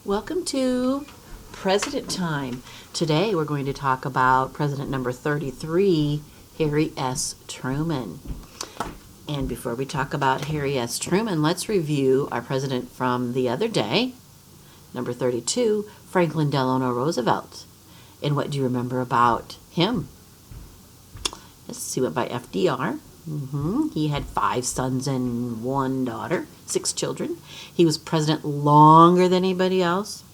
Welcome to President Time. Today we're going to talk about President number 33, Harry S. Truman. And before we talk about Harry S. Truman, let's review our president from the other day, number 32, Franklin Delano Roosevelt. And what do you remember about him? He went by FDR. He had 5 sons and 1 daughter, 6 children. He was president longer than anybody else.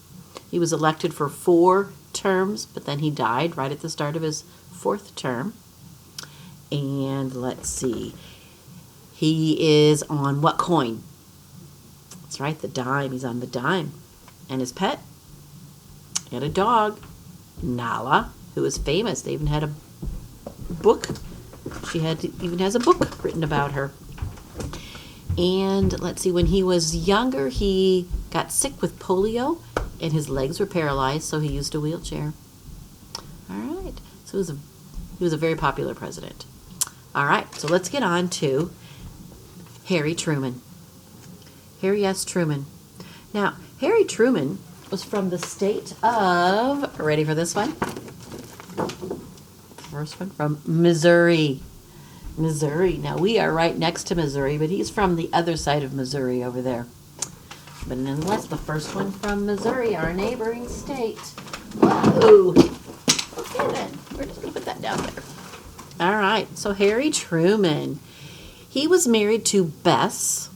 He was elected for 4 terms, but then he died right at the start of his 4th term. And let's see, he is on what coin? That's right, the dime. He's on the dime. And his pet? He had a dog, Nala, who was famous. They even had a book. Even has a book written about her. And let's see, when he was younger, he got sick with polio, and his legs were paralyzed, so he used a wheelchair. All right, so he was a very popular president. All right, so let's get on to Harry Truman. Harry S. Truman. Now, Harry Truman was from the state of, ready for this one? First one from Missouri. Missouri. Now, we are right next to Missouri, but he's from the other side of Missouri over there. But nonetheless, the first one from Missouri, our neighboring state. Whoa! Okay, then. We're just going to put that down there. All right. So, Harry Truman. He was married to Bess,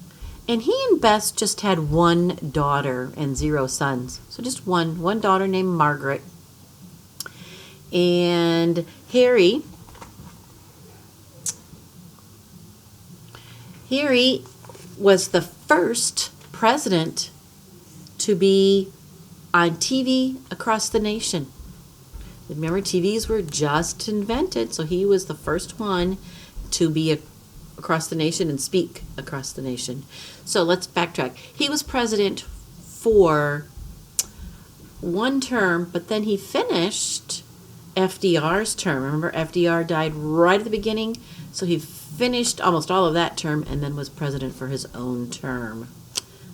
and he and Bess just had 1 daughter and 0 sons. So, just one daughter named Margaret. And Harry was the first president to be on TV across the nation. Remember, TVs were just invented, so he was the first one to be across the nation and speak across the nation. So let's backtrack. He was president for 1 term, but then he finished FDR's term. Remember, FDR died right at the beginning, so he finished almost all of that term and then was president for his own term.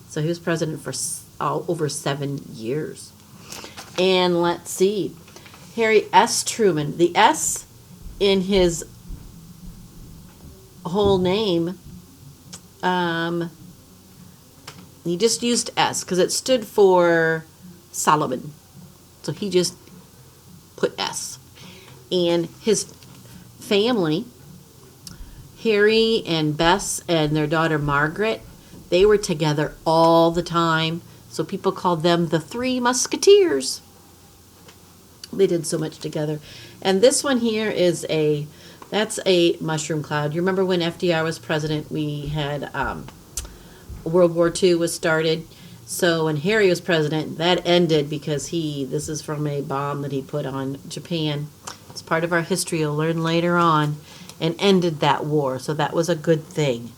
So he was president for over 7 years. And let's see, Harry S. Truman, the S in his whole name, he just used S because it stood for Solomon. So he just put S. And his family, Harry and Bess and their daughter Margaret, they were together all the time. So people called them the 3 Musketeers. They did so much together. And this one here is that's a mushroom cloud. You remember when FDR was president, we had World War II was started. So when Harry was president, that ended because this is from a bomb that he put on Japan. It's part of our history you'll learn later on, and ended that war. So that was a good thing.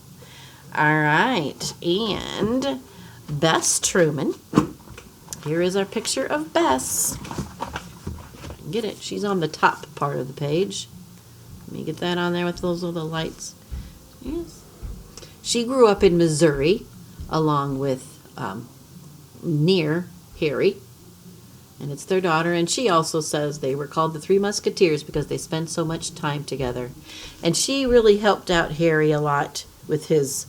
All right. And Bess Truman. Here is our picture of Bess. Get it? She's on the top part of the page. Let me get that on there with those little lights. Yes. She grew up in Missouri along with near Harry, and it's their daughter, and she also says they were called the 3 Musketeers because they spent so much time together. And she really helped out Harry a lot with his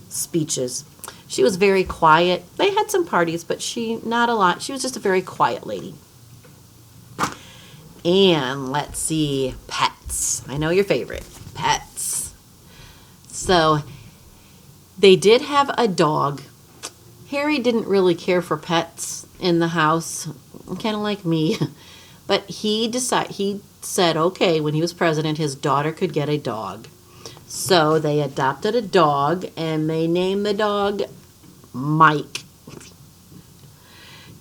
speeches. She was very quiet. They had some parties, but not a lot. She was just a very quiet lady. And let's see, pets. I know your favorite, pets. So they did have a dog. Harry didn't really care for pets in the house, kind of like me. But he said, okay, when he was president, his daughter could get a dog. So they adopted a dog, and they named the dog Mike.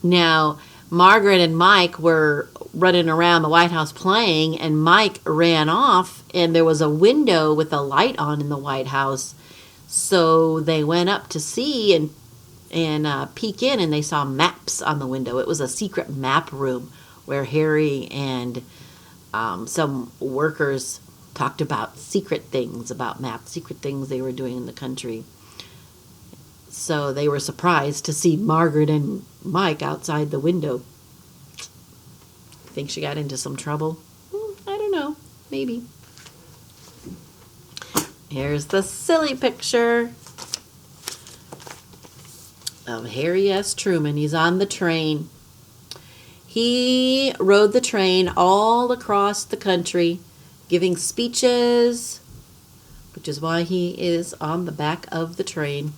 Now, Margaret and Mike were running around the White House playing, and Mike ran off, and there was a window with a light on in the White House. So they went up to see and peek in, and they saw maps on the window. It was a secret map room where Harry and some workers talked about secret things about maps, secret things they were doing in the country. So they were surprised to see Margaret and Mike outside the window. Think she got into some trouble? I don't know. Maybe. Here's the silly picture of Harry S. Truman. He's on the train. He rode the train all across the country, giving speeches, which is why he is on the back of the train.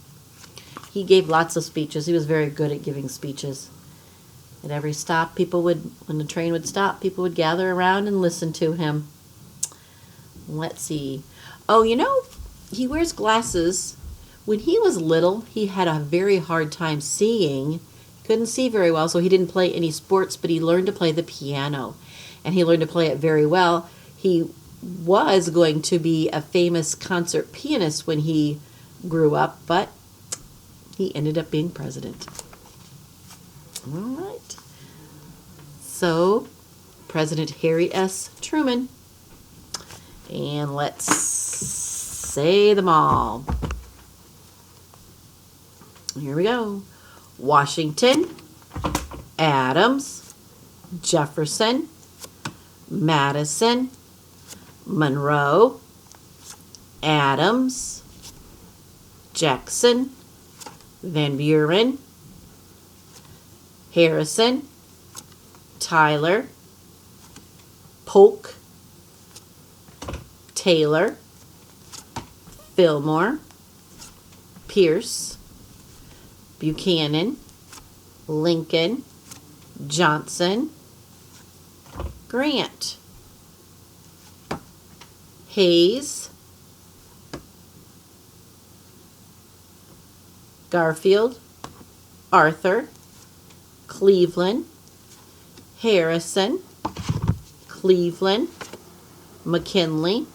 He gave lots of speeches. He was very good at giving speeches. At every stop, when the train would stop, people would gather around and listen to him. Let's see. Oh, he wears glasses. When he was little, he had a very hard time seeing. He couldn't see very well, so he didn't play any sports, but he learned to play the piano. And he learned to play it very well. He was going to be a famous concert pianist when he grew up, but he ended up being president. All right. So, President Harry S. Truman. And let's say them all. Here we go. Washington, Adams, Jefferson, Madison, Monroe, Adams, Jackson, Van Buren, Harrison, Tyler, Polk, Taylor, Fillmore, Pierce, Buchanan, Lincoln, Johnson, Grant, Hayes, Garfield, Arthur, Cleveland, Harrison, Cleveland, McKinley,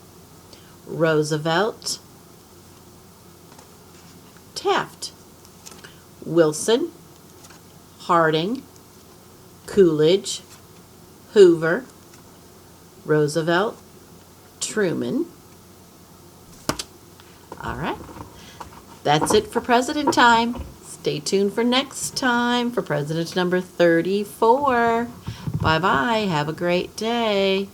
Roosevelt, Taft, Wilson, Harding, Coolidge, Hoover, Roosevelt, Truman. All right. That's it for President time. Stay tuned for next time for President number 34. Bye-bye. Have a great day.